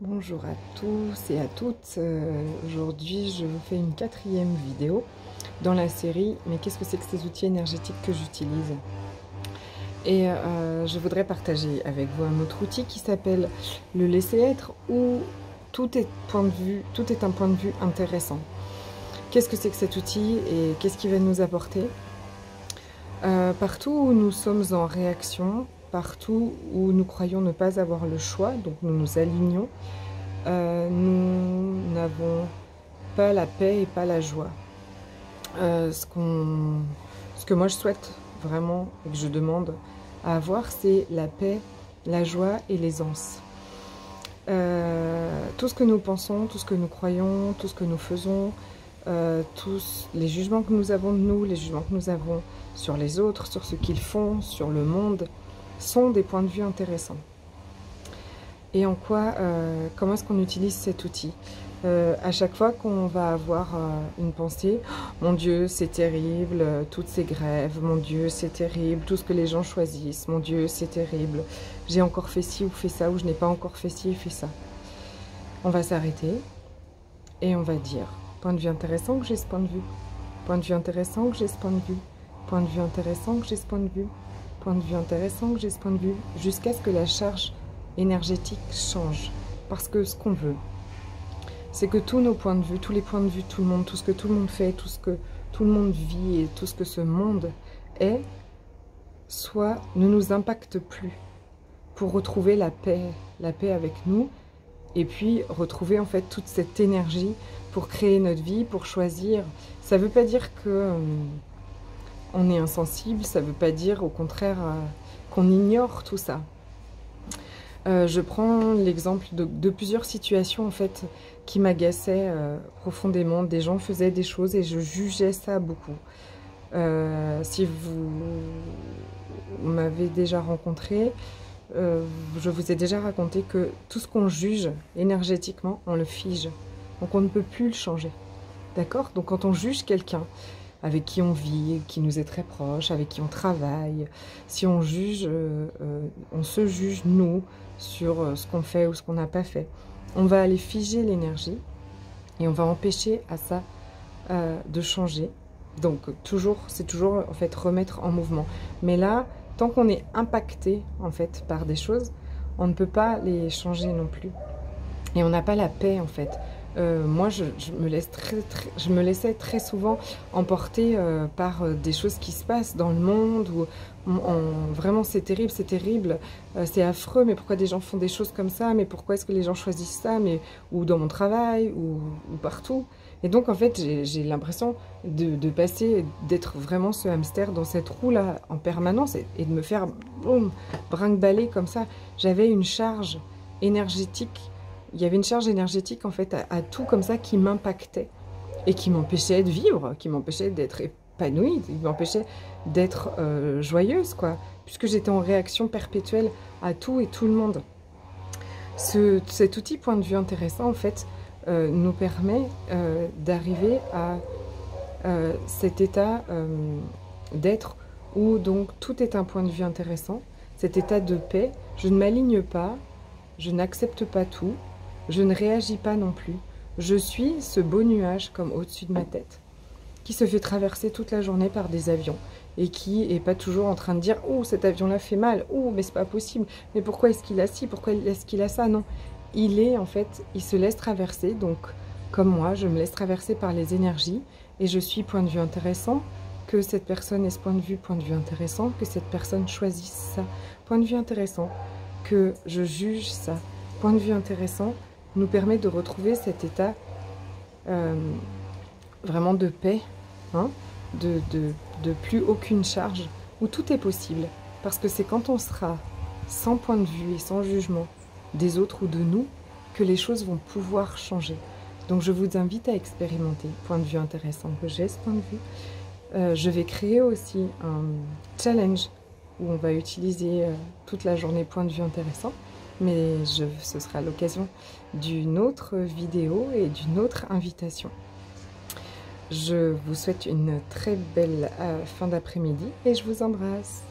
Bonjour à tous et à toutes. Aujourd'hui, je vous fais une 4e vidéo dans la série « Mais qu'est-ce que c'est que ces outils énergétiques que j'utilise ?» Et je voudrais partager avec vous un autre outil qui s'appelle le laisser-être, où tout est un point de vue intéressant. Qu'est-ce que c'est que cet outil et qu'est-ce qu'il va nous apporter? Partout où nous sommes en réaction, partout où nous croyons ne pas avoir le choix, donc nous nous alignons, nous n'avons pas la paix et pas la joie. Ce que moi je souhaite vraiment et que je demande à avoir, c'est la paix, la joie et l'aisance. Tout ce que nous pensons, tout ce que nous croyons, tout ce que nous faisons, tous les jugements que nous avons de nous, les jugements que nous avons sur les autres, sur ce qu'ils font, sur le monde, sont des points de vue intéressants. Et en quoi, comment est-ce qu'on utilise cet outil? À chaque fois qu'on va avoir une pensée, oh, mon Dieu, c'est terrible, toutes ces grèves, mon Dieu, c'est terrible, tout ce que les gens choisissent, mon Dieu, c'est terrible, j'ai encore fait ci ou fait ça, ou je n'ai pas encore fait ci et fait ça. On va s'arrêter et on va dire, point de vue intéressant que j'ai ce point de vue, point de vue intéressant que j'ai ce point de vue, point de vue intéressant que j'ai ce point de vue, point de vue intéressant que j'ai ce point de vue, jusqu'à ce que la charge énergétique change. Parce que ce qu'on veut, c'est que tous nos points de vue, tous les points de vue de tout le monde, tout ce que tout le monde fait, tout ce que tout le monde vit et tout ce que ce monde est, soit ne nous impacte plus, pour retrouver la paix avec nous, et puis retrouver en fait toute cette énergie pour créer notre vie, pour choisir. Ça ne veut pas dire que on est insensible, ça ne veut pas dire au contraire qu'on ignore tout ça. Je prends l'exemple de plusieurs situations en fait qui m'agaçaient profondément. Des gens faisaient des choses et je jugeais ça beaucoup. Si vous m'avez déjà rencontré, je vous ai déjà raconté que tout ce qu'on juge énergétiquement, on le fige. Donc on ne peut plus le changer. D'accord? Donc quand on juge quelqu'un avec qui on vit, qui nous est très proche, avec qui on travaille, si on juge, on se juge nous sur ce qu'on fait ou ce qu'on n'a pas fait, on va aller figer l'énergie et on va empêcher à ça de changer. Donc c'est toujours en fait remettre en mouvement. Mais là, tant qu'on est impacté en fait par des choses, on ne peut pas les changer non plus. Et on n'a pas la paix en fait. Moi, je me laissais très souvent emporter par des choses qui se passent dans le monde, où vraiment c'est terrible, c'est affreux, mais pourquoi des gens font des choses comme ça, mais pourquoi est-ce que les gens choisissent ça, mais, ou dans mon travail, ou partout. Et donc en fait, j'ai l'impression de passer, d'être vraiment ce hamster dans cette roue-là en permanence, et de me faire boum, brinque-baller comme ça. J'avais une charge énergétique. Il y avait une charge énergétique en fait à tout comme ça qui m'impactait et qui m'empêchait de vivre, qui m'empêchait d'être épanouie, qui m'empêchait d'être joyeuse, quoi, puisque j'étais en réaction perpétuelle à tout et tout le monde. Cet outil point de vue intéressant en fait nous permet d'arriver à cet état d'être où donc tout est un point de vue intéressant, cet état de paix. Je ne m'aligne pas, je n'accepte pas tout. Je ne réagis pas non plus. Je suis ce beau nuage comme au-dessus de ma tête, qui se fait traverser toute la journée par des avions et qui n'est pas toujours en train de dire « Oh, cet avion-là fait mal. Oh, mais c'est pas possible. Mais pourquoi est-ce qu'il a ci? Pourquoi est-ce qu'il a ça ?» Non, il est en fait, il se laisse traverser. Donc, comme moi, je me laisse traverser par les énergies et je suis point de vue intéressant, que cette personne ait ce point de vue intéressant, que cette personne choisisse ça, point de vue intéressant, que je juge ça, point de vue intéressant, nous permet de retrouver cet état vraiment de paix, hein, de plus aucune charge, où tout est possible. Parce que c'est quand on sera sans point de vue et sans jugement des autres ou de nous que les choses vont pouvoir changer. Donc je vous invite à expérimenter point de vue intéressant que j'ai ce point de vue. Je vais créer aussi un challenge où on va utiliser toute la journée point de vue intéressant. Mais ce sera l'occasion d'une autre vidéo et d'une autre invitation. Je vous souhaite une très belle fin d'après-midi et je vous embrasse.